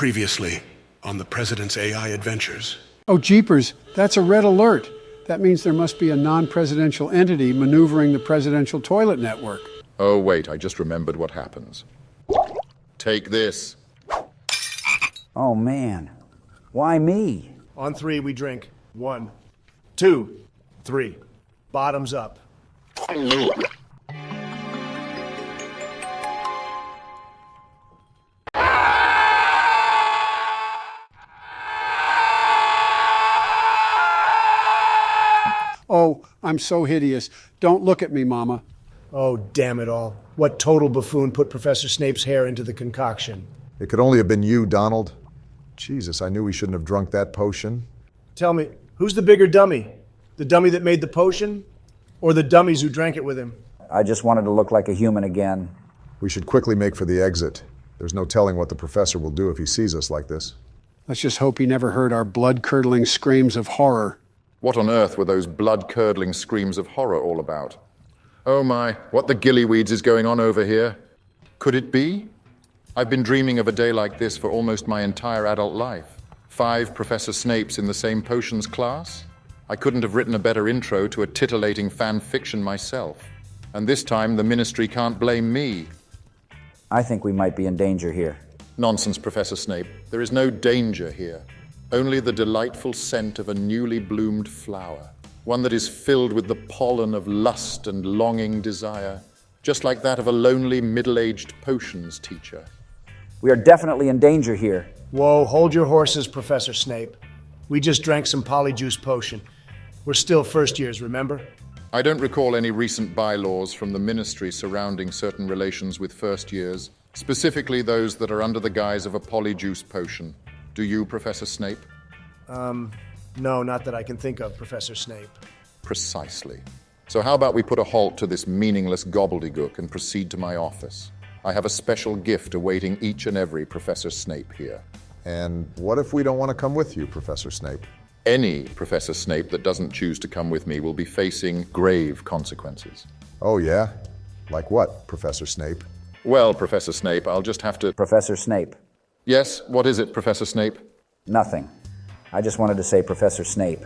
Previously, on the President's AI adventures. Oh, jeepers, that's a red alert. That means there must be a non-presidential entity maneuvering the presidential toilet network. Oh, wait, I just remembered what happens. Take this. Oh, man. Why me? On three, we drink. 1, 2, 3. Bottoms up. Oh, I'm so hideous. Don't look at me, Mama. Oh, damn it all. What total buffoon put Professor Snape's hair into the concoction? It could only have been you, Donald. Jesus, I knew we shouldn't have drunk that potion. Tell me, who's the bigger dummy? The dummy that made the potion? Or the dummies who drank it with him? I just wanted to look like a human again. We should quickly make for the exit. There's no telling what the professor will do if he sees us like this. Let's just hope he never heard our blood-curdling screams of horror. What on earth were those blood-curdling screams of horror all about? Oh my, what the gillyweeds is going on over here? Could it be? I've been dreaming of a day like this for almost my entire adult life. 5 Professor Snapes in the same potions class? I couldn't have written a better intro to a titillating fan fiction myself. And this time the Ministry can't blame me. I think we might be in danger here. Nonsense, Professor Snape. There is no danger here. Only the delightful scent of a newly bloomed flower. One that is filled with the pollen of lust and longing desire, just like that of a lonely middle-aged potions teacher. We are definitely in danger here. Whoa, hold your horses, Professor Snape. We just drank some Polyjuice Potion. We're still first years, remember? I don't recall any recent bylaws from the Ministry surrounding certain relations with first years, specifically those that are under the guise of a Polyjuice Potion. Do you, Professor Snape? No, not that I can think of, Professor Snape. Precisely. So how about we put a halt to this meaningless gobbledygook and proceed to my office? I have a special gift awaiting each and every Professor Snape here. And what if we don't want to come with you, Professor Snape? Any Professor Snape that doesn't choose to come with me will be facing grave consequences. Oh, yeah? Like what, Professor Snape? Well, Professor Snape, I'll just have to... Professor Snape. Yes, what is it, Professor Snape? Nothing. I just wanted to say Professor Snape.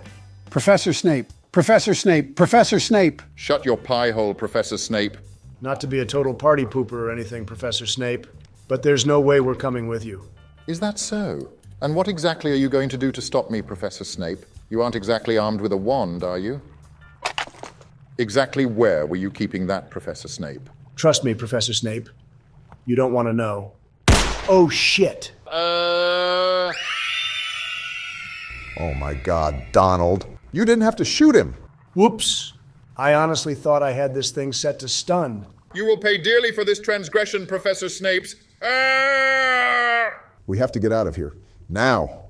Professor Snape, Professor Snape, Professor Snape. Shut your pie hole, Professor Snape. Not to be a total party pooper or anything, Professor Snape, but there's no way we're coming with you. Is that so? And what exactly are you going to do to stop me, Professor Snape? You aren't exactly armed with a wand, are you? Exactly where were you keeping that, Professor Snape? Trust me, Professor Snape. You don't want to know. Oh, shit. Oh my God, Donald. You didn't have to shoot him. Whoops. I honestly thought I had this thing set to stun. You will pay dearly for this transgression, Professor Snapes. We have to get out of here. Now.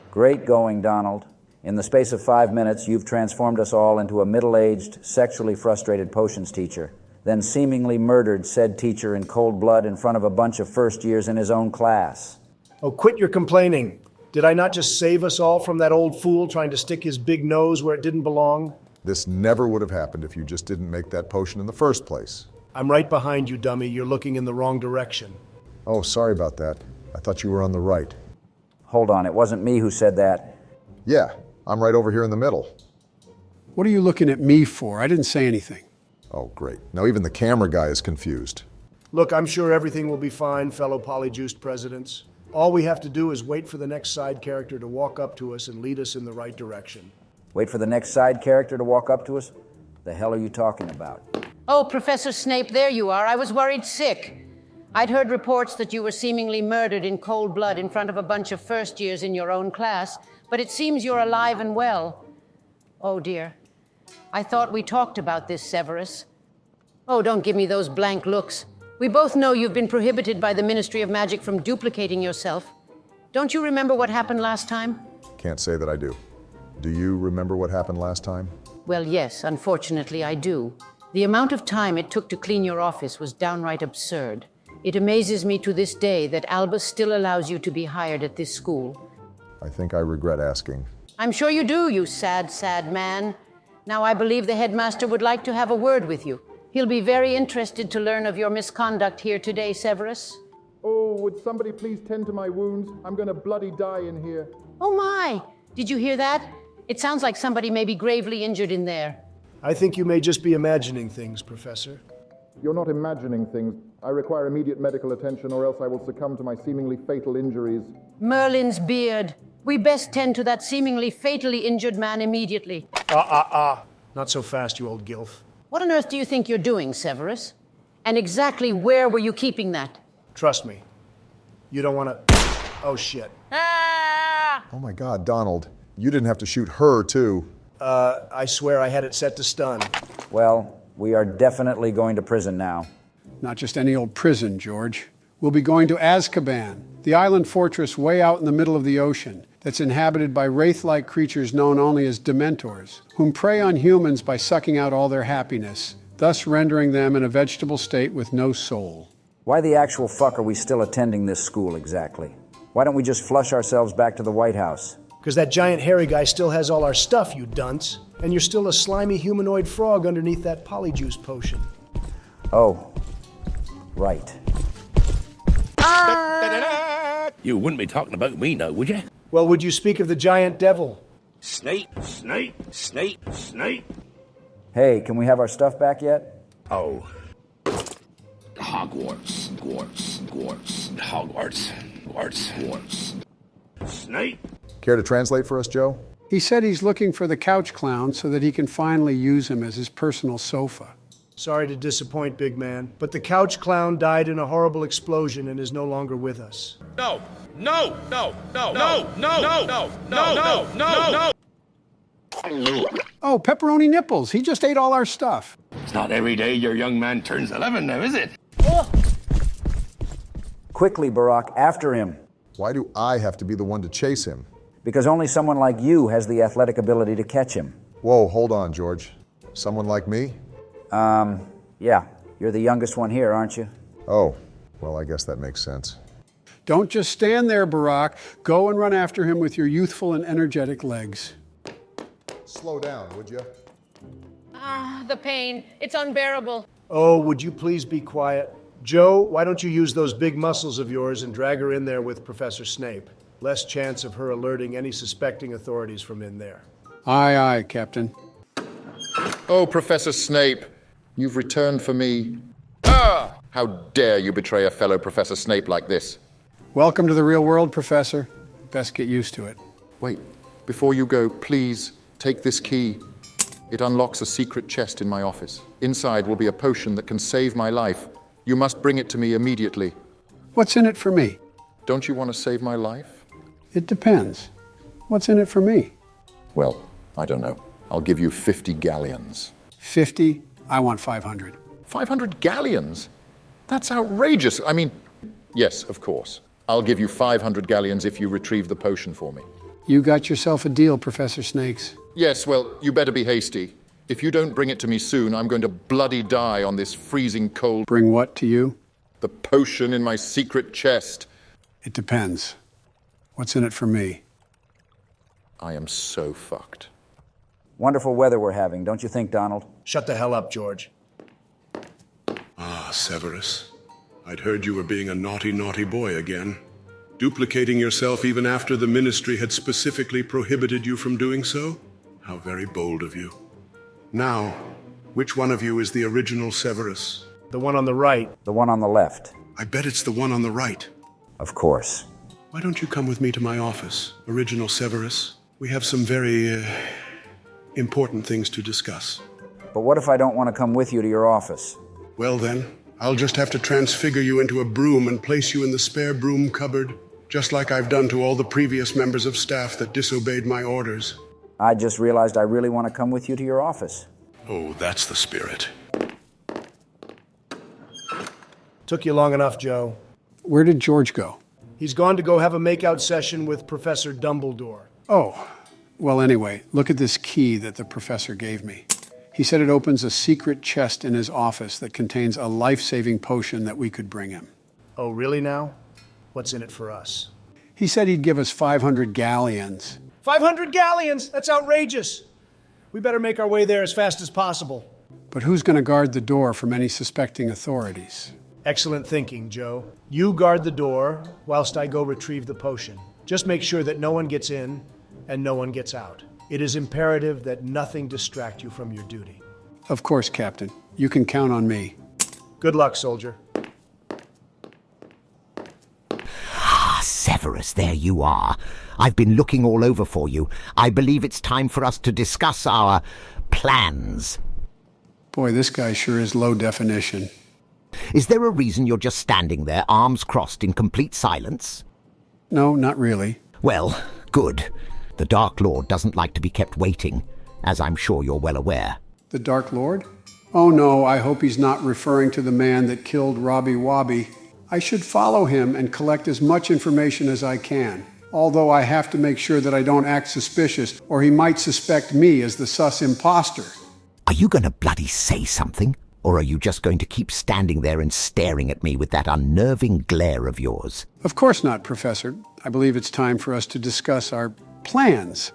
Great going, Donald. In the space of 5 minutes, you've transformed us all into a middle-aged, sexually frustrated potions teacher, then seemingly murdered said teacher in cold blood in front of a bunch of first years in his own class. Oh, quit your complaining. Did I not just save us all from that old fool trying to stick his big nose where it didn't belong? This never would have happened if you just didn't make that potion in the first place. I'm right behind you, dummy. You're looking in the wrong direction. Oh, sorry about that. I thought you were on the right. Hold on, it wasn't me who said that. Yeah, I'm right over here in the middle. What are you looking at me for? I didn't say anything. Oh, great. Now even the camera guy is confused. Look, I'm sure everything will be fine, fellow polyjuiced presidents. All we have to do is wait for the next side character to walk up to us and lead us in the right direction. Wait for the next side character to walk up to us? The hell are you talking about? Oh, Professor Snape, there you are. I was worried sick. I'd heard reports that you were seemingly murdered in cold blood in front of a bunch of first years in your own class, but it seems you're alive and well. Oh, dear. I thought we talked about this, Severus. Oh, don't give me those blank looks. We both know you've been prohibited by the Ministry of Magic from duplicating yourself. Don't you remember what happened last time? Can't say that I do. Do you remember what happened last time? Well, yes, unfortunately, I do. The amount of time it took to clean your office was downright absurd. It amazes me to this day that Albus still allows you to be hired at this school. I think I regret asking. I'm sure you do, you sad, sad man. Now I believe the headmaster would like to have a word with you. He'll be very interested to learn of your misconduct here today, Severus. Oh, would somebody please tend to my wounds? I'm gonna bloody die in here. Oh my! Did you hear that? It sounds like somebody may be gravely injured in there. I think you may just be imagining things, Professor. You're not imagining things. I require immediate medical attention or else I will succumb to my seemingly fatal injuries. Merlin's beard. We best tend to that seemingly fatally injured man immediately. Not so fast, you old gilf. What on earth do you think you're doing, Severus? And exactly where were you keeping that? Trust me. You don't want to... Oh, shit. Oh my God, Donald. You didn't have to shoot her, too. I swear I had it set to stun. Well, we are definitely going to prison now. Not just any old prison, George. We'll be going to Azkaban, the island fortress way out in the middle of the ocean that's inhabited by wraith-like creatures known only as Dementors, whom prey on humans by sucking out all their happiness, thus rendering them in a vegetable state with no soul. Why the actual fuck are we still attending this school exactly? Why don't we just flush ourselves back to the White House? Because that giant hairy guy still has all our stuff, you dunce. And you're still a slimy humanoid frog underneath that Polyjuice Potion. Oh, right. You wouldn't be talking about me now, would you? Well, would you speak of the giant devil? Snape, Snape, Snape, Snape. Hey, can we have our stuff back yet? Oh. Hogwarts, Hogwarts, Hogwarts. Snape. Care to translate for us, Joe? He said he's looking for the couch clown so that he can finally use him as his personal sofa. Sorry to disappoint, big man, but the couch clown died in a horrible explosion and is no longer with us. No, no, no, no, no, no, no, no, no, no, no. Oh, pepperoni nipples. He just ate all our stuff. It's not every day your young man turns 11 now, is it? Quickly, Barack, after him. Why do I have to be the one to chase him? Because only someone like you has the athletic ability to catch him. Whoa, hold on, George. Someone like me? Yeah, you're the youngest one here, aren't you? Oh, well, I guess that makes sense. Don't just stand there, Barack. Go and run after him with your youthful and energetic legs. Slow down, would you? The pain. It's unbearable. Oh, would you please be quiet? Joe, why don't you use those big muscles of yours and drag her in there with Professor Snape? Less chance of her alerting any suspecting authorities from in there. Aye, aye, Captain. Oh, Professor Snape, you've returned for me. Ah! How dare you betray a fellow Professor Snape like this? Welcome to the real world, Professor. Best get used to it. Wait, before you go, please take this key. It unlocks a secret chest in my office. Inside will be a potion that can save my life. You must bring it to me immediately. What's in it for me? Don't you want to save my life? It depends. What's in it for me? Well, I don't know. I'll give you 50 galleons. 50? I want 500. 500 galleons? That's outrageous. I mean, yes, of course. I'll give you 500 galleons if you retrieve the potion for me. You got yourself a deal, Professor Snakes. Yes, well, you better be hasty. If you don't bring it to me soon, I'm going to bloody die on this freezing cold. Bring what to you? The potion in my secret chest. It depends. What's in it for me? I am so fucked. Wonderful weather we're having, don't you think, Donald? Shut the hell up, George. Ah, Severus. I'd heard you were being a naughty, naughty boy again. Duplicating yourself even after the ministry had specifically prohibited you from doing so? How very bold of you. Now, which one of you is the original Severus? The one on the right. The one on the left. I bet it's the one on the right. Of course. Why don't you come with me to my office, original Severus? We have some very, important things to discuss. But what if I don't want to come with you to your office? Well then, I'll just have to transfigure you into a broom and place you in the spare broom cupboard, just like I've done to all the previous members of staff that disobeyed my orders. I just realized I really want to come with you to your office. Oh, that's the spirit. Took you long enough, Joe. Where did George go? He's gone to go have a makeout session with Professor Dumbledore. Oh, well, anyway, look at this key that the professor gave me. He said it opens a secret chest in his office that contains a life-saving potion that we could bring him. Oh, really now? What's in it for us? He said he'd give us 500 galleons. 500 galleons! That's outrageous! We better make our way there as fast as possible. But who's going to guard the door from any suspecting authorities? Excellent thinking, Joe. You guard the door whilst I go retrieve the potion. Just make sure that no one gets in and no one gets out. It is imperative that nothing distract you from your duty. Of course, Captain. You can count on me. Good luck, soldier. Severus, there you are. I've been looking all over for you. I believe it's time for us to discuss our plans. Boy, this guy sure is low definition. Is there a reason you're just standing there, arms crossed in complete silence? No, not really. Well, good. The Dark Lord doesn't like to be kept waiting, as I'm sure you're well aware. The Dark Lord? Oh no, I hope he's not referring to the man that killed Robbie Wobby. I should follow him and collect as much information as I can. Although I have to make sure that I don't act suspicious, or he might suspect me as the sus imposter. Are you going to bloody say something? Or are you just going to keep standing there and staring at me with that unnerving glare of yours? Of course not, Professor. I believe it's time for us to discuss our plans.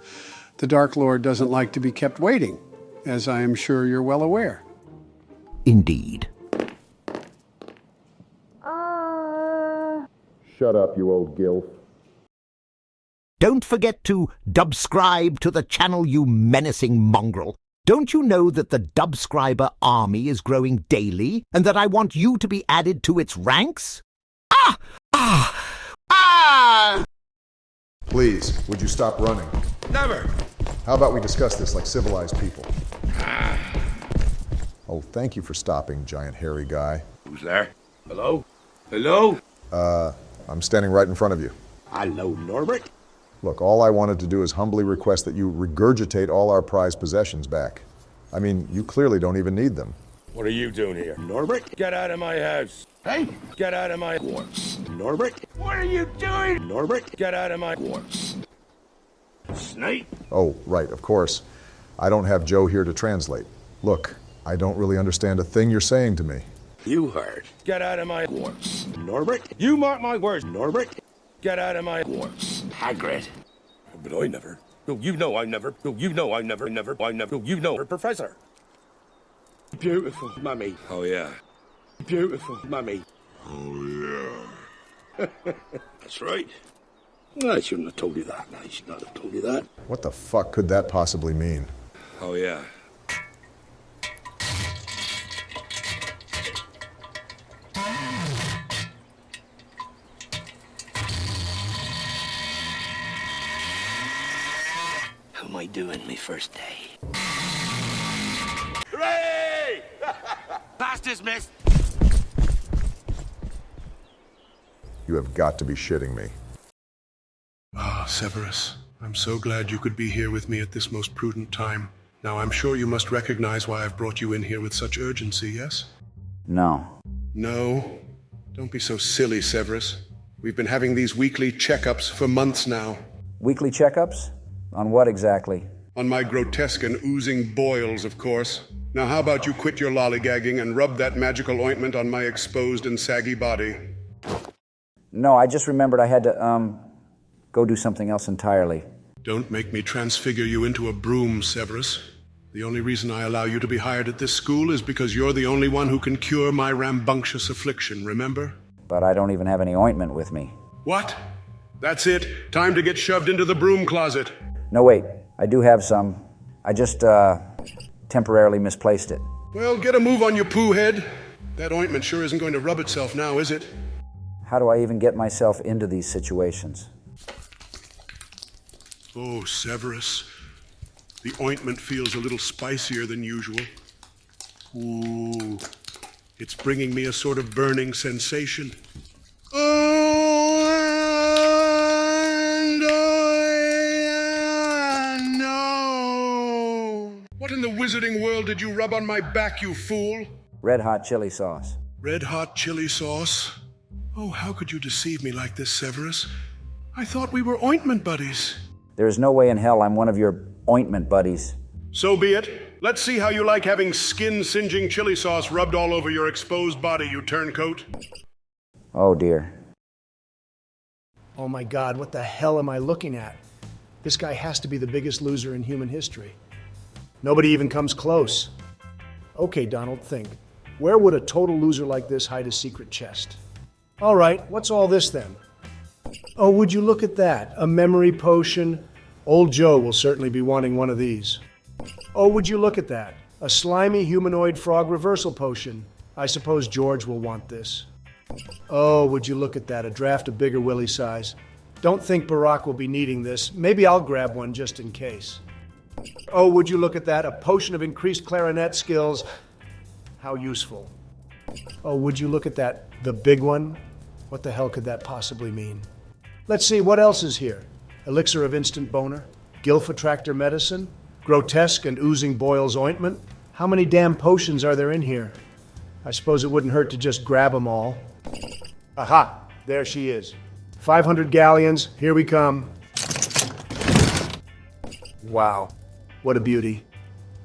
The Dark Lord doesn't like to be kept waiting, as I am sure you're well aware. Indeed. Shut up, you old gilf. Don't forget to dubscribe to the channel, you menacing mongrel. Don't you know that the dubscriber army is growing daily, and that I want you to be added to its ranks? Please, would you stop running? Never. How about we discuss this like civilized people? Oh, thank you for stopping, giant hairy guy. Who's there? Hello? Hello? I'm standing right in front of you. Hello, Norbert. Look, all I wanted to do is humbly request that you regurgitate all our prized possessions back. I mean, you clearly don't even need them. What are you doing here? Norbert? Get out of my house. Hey! Get out of my quarters. Norbert? What are you doing? Norbert? Get out of my quarters. Snape? Oh, right, of course. I don't have Joe here to translate. Look, I don't really understand a thing you're saying to me. You heard. Get out of my quarters. Norbert? You mark my words, Norbert. Get out of my quarters. Hagrid. But I never. No, you know I never. No, you know I never. No, you know, Professor. Beautiful, Mummy. Oh, yeah. Beautiful, Mummy. Oh, yeah. That's right. No, I shouldn't have told you that. I should not have told you that. What the fuck could that possibly mean? Oh, yeah. How am I doing my first day? Hooray! Pass dismissed. You have got to be shitting me. Ah, Severus, I'm so glad you could be here with me at this most prudent time. Now, I'm sure you must recognize why I've brought you in here with such urgency, yes? No. No. Don't be so silly, Severus. We've been having these weekly checkups for months now. Weekly checkups? On what exactly? On my grotesque and oozing boils, of course. Now, how about you quit your lollygagging and rub that magical ointment on my exposed and saggy body? No, I just remembered I had to, go do something else entirely. Don't make me transfigure you into a broom, Severus. The only reason I allow you to be hired at this school is because you're the only one who can cure my rambunctious affliction, remember? But I don't even have any ointment with me. What? That's it. Time to get shoved into the broom closet. No, wait. I do have some. I just, temporarily misplaced it. Well, get a move on your poo head. That ointment sure isn't going to rub itself now, is it? How do I even get myself into these situations? Oh, Severus. The ointment feels a little spicier than usual. Ooh. It's bringing me a sort of burning sensation. No! What in the wizarding world did you rub on my back, you fool? Red hot chili sauce. Red hot chili sauce? Oh, how could you deceive me like this, Severus? I thought we were ointment buddies. There is no way in hell I'm one of your ointment buddies. So be it. Let's see how you like having skin-singeing chili sauce rubbed all over your exposed body, you turncoat. Oh, dear. Oh my God, what the hell am I looking at? This guy has to be the biggest loser in human history. Nobody even comes close. Okay, Donald, think. Where would a total loser like this hide a secret chest? All right, what's all this then? Oh, would you look at that? A memory potion? Old Joe will certainly be wanting one of these. Oh, would you look at that? A slimy humanoid frog reversal potion. I suppose George will want this. Oh, would you look at that? A draft of bigger willy size. Don't think Barack will be needing this. Maybe I'll grab one just in case. Oh, would you look at that? A potion of increased clarinet skills. How useful. Oh, would you look at that? The big one? What the hell could that possibly mean? Let's see, what else is here? Elixir of instant boner? Gilf attractor medicine? Grotesque and oozing boils ointment? How many damn potions are there in here? I suppose it wouldn't hurt to just grab them all. Aha, there she is. 500 galleons, here we come. Wow, what a beauty.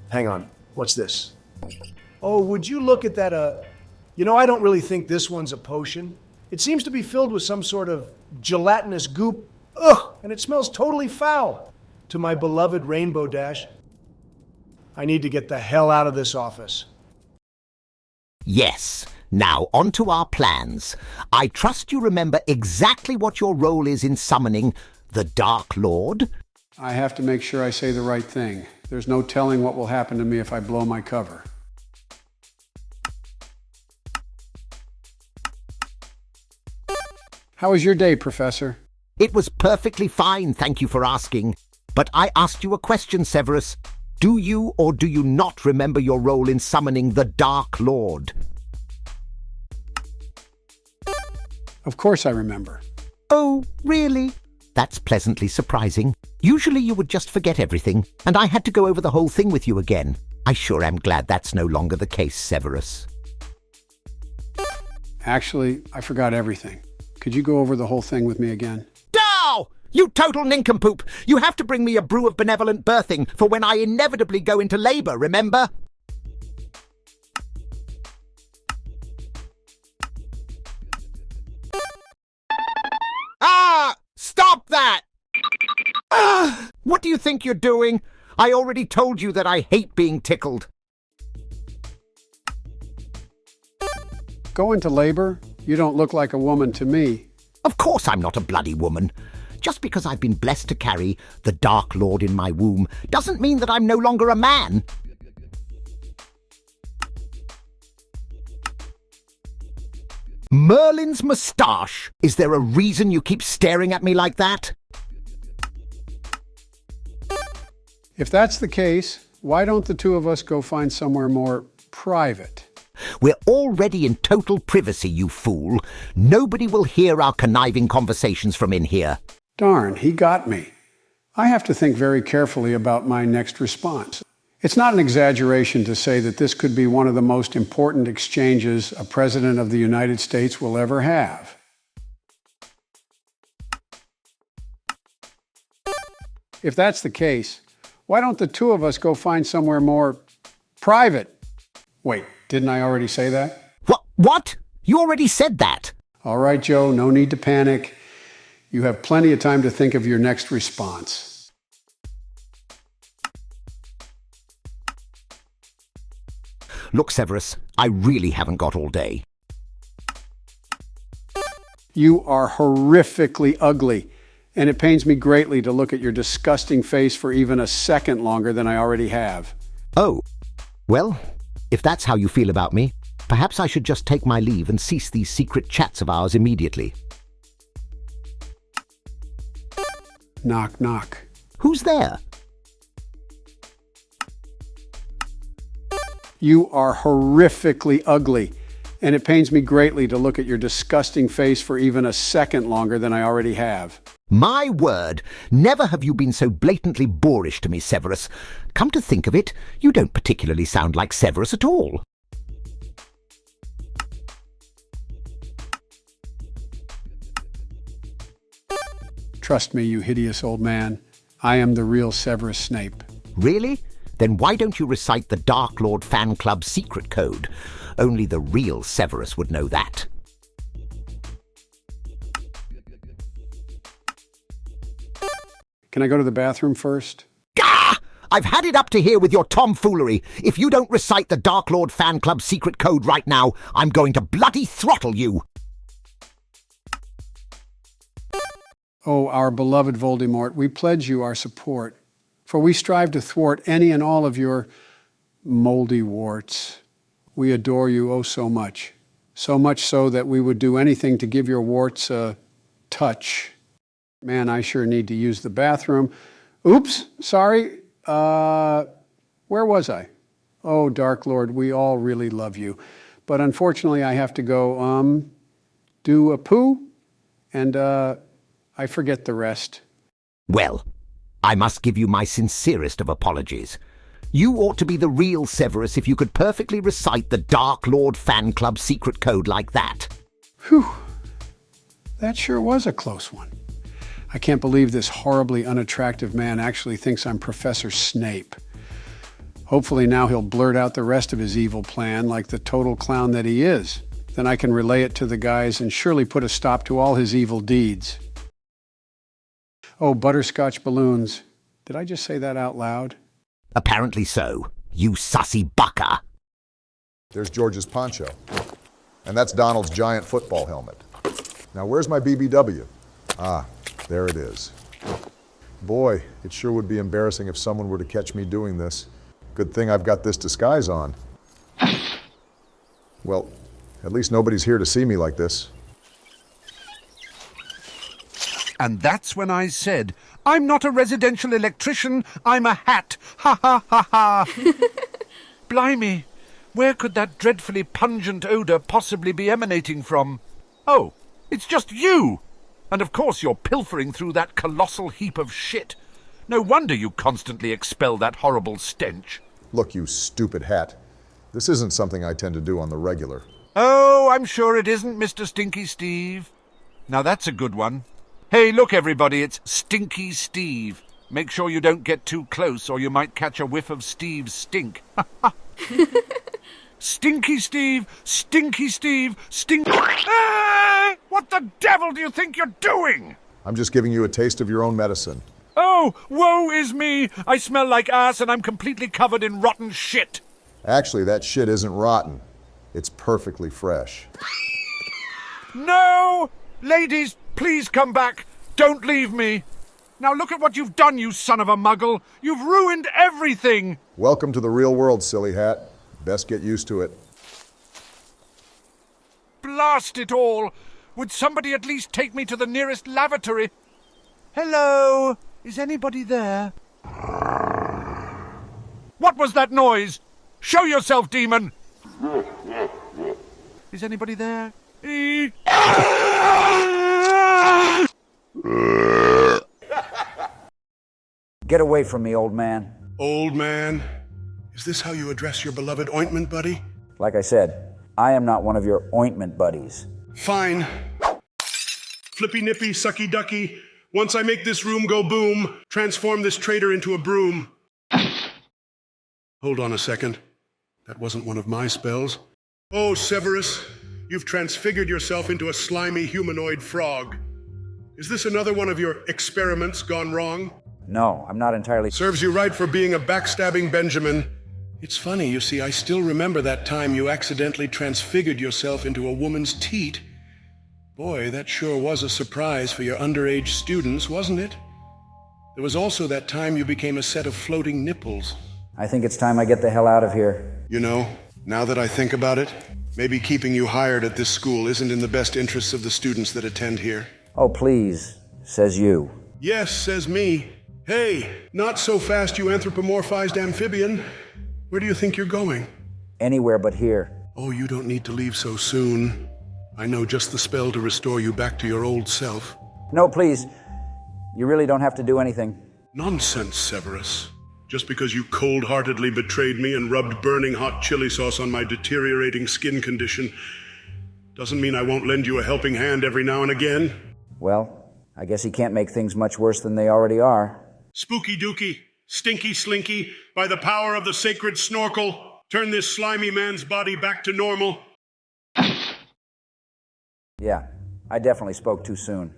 Hang on, what's this? Oh, would you look at that, I don't really think this one's a potion. It seems to be filled with some sort of gelatinous goop. Ugh, and it smells totally foul. To my beloved Rainbow Dash, I need to get the hell out of this office. Yes. Now, on to our plans. I trust you remember exactly what your role is in summoning the Dark Lord. I have to make sure I say the right thing. There's no telling what will happen to me if I blow my cover. How was your day, Professor? It was perfectly fine, thank you for asking. But I asked you a question, Severus. Do you or do you not remember your role in summoning the Dark Lord? Of course I remember. Oh, really? That's pleasantly surprising. Usually you would just forget everything, and I had to go over the whole thing with you again. I sure am glad that's no longer the case, Severus. Actually, I forgot everything. Could you go over the whole thing with me again? Dow! You total nincompoop! You have to bring me a brew of benevolent birthing for when I inevitably go into labor, remember? Ah! Stop that! Ah! What do you think you're doing? I already told you that I hate being tickled. Go into labor? You don't look like a woman to me. Of course I'm not a bloody woman. Just because I've been blessed to carry the Dark Lord in my womb doesn't mean that I'm no longer a man. Merlin's moustache! Is there a reason you keep staring at me like that? If that's the case, why don't the two of us go find somewhere more private? We're already in total privacy, you fool. Nobody will hear our conniving conversations from in here. Darn, he got me. I have to think very carefully about my next response. It's not an exaggeration to say that this could be one of the most important exchanges a president of the United States will ever have. If that's the case, why don't the two of us go find somewhere more private? Wait, didn't I already say that? What? You already said that. All right, Joe, no need to panic. You have plenty of time to think of your next response. Look, Severus, I really haven't got all day. You are horrifically ugly, and it pains me greatly to look at your disgusting face for even a second longer than I already have. Oh, well, if that's how you feel about me, perhaps I should just take my leave and cease these secret chats of ours immediately. Knock, knock. Who's there? You are horrifically ugly, and it pains me greatly to look at your disgusting face for even a second longer than I already have. My word, never have you been so blatantly boorish to me, Severus. Come to think of it, you don't particularly sound like Severus at all. Trust me, you hideous old man. I am the real Severus Snape. Really? Then why don't you recite the Dark Lord fan club secret code? Only the real Severus would know that. Can I go to the bathroom first? Gah! I've had it up to here with your tomfoolery. If you don't recite the Dark Lord Fan Club secret code right now, I'm going to bloody throttle you. Oh, our beloved Voldemort, we pledge you our support, for we strive to thwart any and all of your moldy warts. We adore you oh so much so that we would do anything to give your warts a touch. Man, I sure need to use the bathroom. Oops, sorry. Where was I? Oh, Dark Lord, we all really love you. But unfortunately, I have to go, do a poo, and, I forget the rest. Well, I must give you my sincerest of apologies. You ought to be the real Severus if you could perfectly recite the Dark Lord Fan Club secret code like that. Whew. That sure was a close one. I can't believe this horribly unattractive man actually thinks I'm Professor Snape. Hopefully now he'll blurt out the rest of his evil plan like the total clown that he is. Then I can relay it to the guys and surely put a stop to all his evil deeds. Oh, butterscotch balloons. Did I just say that out loud? Apparently so, you sussy bucker. There's George's poncho. And that's Donald's giant football helmet. Now, where's my BBW? Ah, there it is. Boy, it sure would be embarrassing if someone were to catch me doing this. Good thing I've got this disguise on. Well, at least nobody's here to see me like this. And that's when I said, I'm not a residential electrician, I'm a hat. Ha ha ha ha. Blimey, where could that dreadfully pungent odour possibly be emanating from? Oh, it's just you! And of course you're pilfering through that colossal heap of shit. No wonder you constantly expel that horrible stench. Look, you stupid hat. This isn't something I tend to do on the regular. Oh, I'm sure it isn't, Mr. Stinky Steve. Now that's a good one. Hey, look, everybody, it's Stinky Steve. Make sure you don't get too close or you might catch a whiff of Steve's stink. Stinky Steve, Stinky Steve, Stink... Ah! What the devil do you think you're doing? I'm just giving you a taste of your own medicine. Oh, woe is me! I smell like ass and I'm completely covered in rotten shit. Actually, that shit isn't rotten. It's perfectly fresh. No! Ladies, please come back. Don't leave me. Now look at what you've done, you son of a muggle. You've ruined everything. Welcome to the real world, silly hat. Best get used to it. Blast it all. Would somebody at least take me to the nearest lavatory? Hello? Is anybody there? What was that noise? Show yourself, demon! Is anybody there? Get away from me, old man. Old man? Is this how you address your beloved ointment buddy? Like I said, I am not one of your ointment buddies. Fine. Flippy nippy, sucky ducky. Once I make this room go boom, transform this traitor into a broom. Hold on a second. That wasn't one of my spells. Oh, Severus, you've transfigured yourself into a slimy humanoid frog. Is this another one of your experiments gone wrong? No, I'm not entirely... Serves you right for being a backstabbing Benjamin. It's funny, you see, I still remember that time you accidentally transfigured yourself into a woman's teat. Boy, that sure was a surprise for your underage students, wasn't it? There was also that time you became a set of floating nipples. I think it's time I get the hell out of here. You know, now that I think about it, maybe keeping you hired at this school isn't in the best interests of the students that attend here. Oh, please, says you. Yes, says me. Hey, not so fast, you anthropomorphized amphibian. Where do you think you're going? Anywhere but here. Oh, you don't need to leave so soon. I know just the spell to restore you back to your old self. No, please. You really don't have to do anything. Nonsense, Severus. Just because you cold-heartedly betrayed me and rubbed burning hot chili sauce on my deteriorating skin condition doesn't mean I won't lend you a helping hand every now and again. Well, I guess he can't make things much worse than they already are. Spooky dooky, stinky slinky, by the power of the sacred snorkel, turn this slimy man's body back to normal. Yeah, I definitely spoke too soon.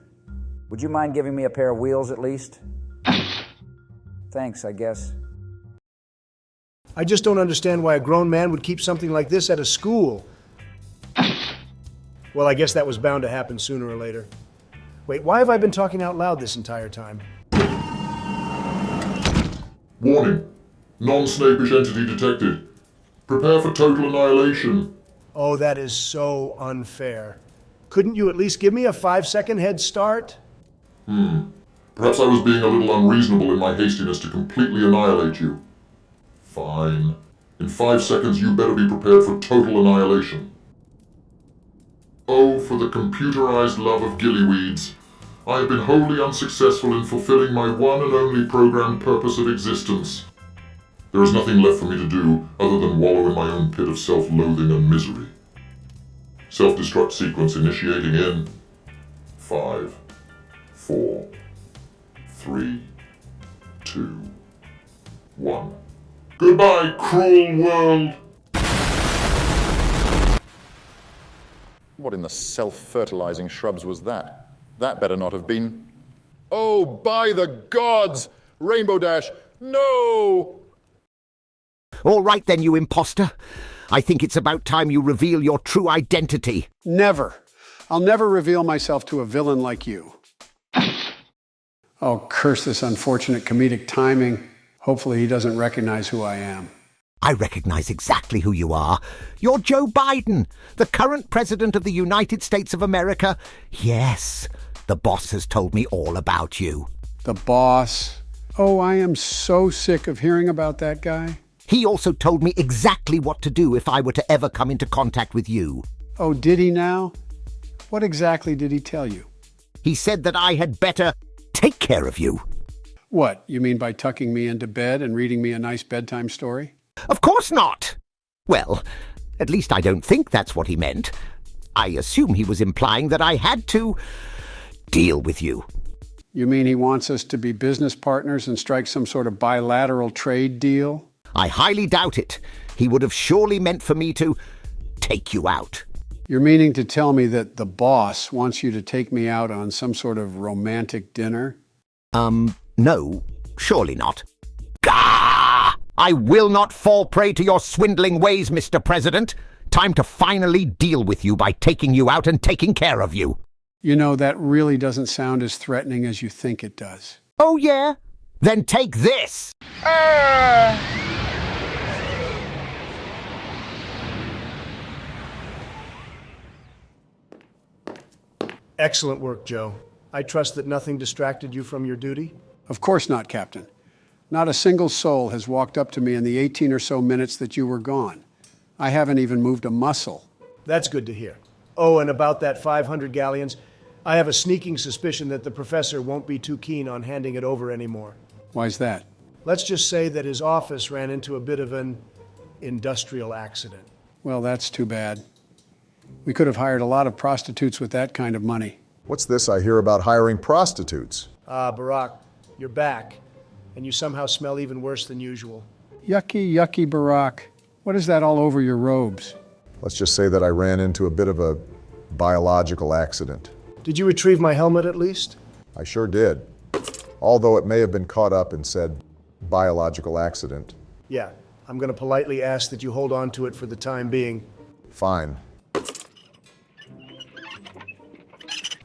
Would you mind giving me a pair of wheels at least? Thanks, I guess. I just don't understand why a grown man would keep something like this at a school. Well, I guess that was bound to happen sooner or later. Wait, why have I been talking out loud this entire time? Warning. Non-Snapish entity detected. Prepare for total annihilation. Oh, that is so unfair. Couldn't you at least give me a 5-second head start? Perhaps I was being a little unreasonable in my hastiness to completely annihilate you. Fine. In 5 seconds, you better be prepared for total annihilation. Oh, for the computerized love of gillyweeds. I have been wholly unsuccessful in fulfilling my one and only programmed purpose of existence. There is nothing left for me to do other than wallow in my own pit of self-loathing and misery. Self-destruct sequence initiating in 5, 4, 3, 2, 1. Goodbye, cruel world! What in the self-fertilizing shrubs was that? That better not have been... Oh, by the gods! Rainbow Dash, no! All right then, you imposter. I think it's about time you reveal your true identity. Never. I'll never reveal myself to a villain like you. Oh, curse this unfortunate comedic timing. Hopefully he doesn't recognize who I am. I recognize exactly who you are. You're Joe Biden, the current president of the United States of America. Yes, the boss has told me all about you. The boss. Oh, I am so sick of hearing about that guy. He also told me exactly what to do if I were to ever come into contact with you. Oh, did he now? What exactly did he tell you? He said that I had better take care of you. What, you mean by tucking me into bed and reading me a nice bedtime story? Of course not. Well, at least I don't think that's what he meant. I assume he was implying that I had to deal with you. You mean he wants us to be business partners and strike some sort of bilateral trade deal? I highly doubt it. He would have surely meant for me to take you out. You're meaning to tell me that the boss wants you to take me out on some sort of romantic dinner? No, surely not. Gah! I will not fall prey to your swindling ways, Mr. President. Time to finally deal with you by taking you out and taking care of you. You know, that really doesn't sound as threatening as you think it does. Oh, yeah? Then take this! Excellent work, Joe. I trust that nothing distracted you from your duty? Of course not, Captain. Not a single soul has walked up to me in the 18 or so minutes that you were gone. I haven't even moved a muscle. That's good to hear. Oh, and about that 500 galleons, I have a sneaking suspicion that the professor won't be too keen on handing it over anymore. Why's that? Let's just say that his office ran into a bit of an industrial accident. Well, that's too bad. We could have hired a lot of prostitutes with that kind of money. What's this I hear about hiring prostitutes? Ah, Barack, you're back, and you somehow smell even worse than usual. Yucky, yucky, Barack. What is that all over your robes? Let's just say that I ran into a bit of a biological accident. Did you retrieve my helmet at least? I sure did. Although it may have been caught up and said biological accident. Yeah, I'm going to politely ask that you hold on to it for the time being. Fine.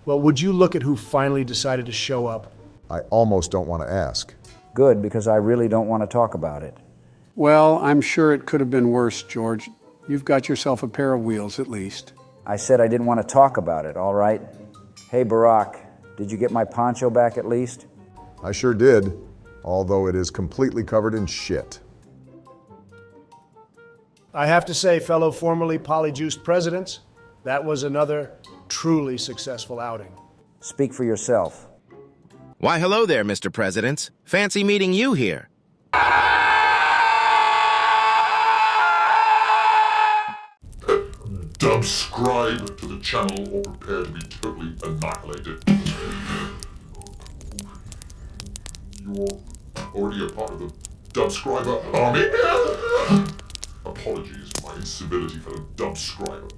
Well, would you look at who finally decided to show up? I almost don't want to ask. Good, because I really don't want to talk about it. Well, I'm sure it could have been worse, George. You've got yourself a pair of wheels, at least. I said I didn't want to talk about it, all right? Hey, Barack, did you get my poncho back at least? I sure did, although it is completely covered in shit. I have to say, fellow formerly Polyjuice presidents, that was another truly successful outing. Speak for yourself. Why, hello there, Mr. President. Fancy meeting you here. Subscribe to the channel or prepare to be totally annihilated. You're already a part of the Dubscriber army. Apologies for my incivility, fellow Dubscriber.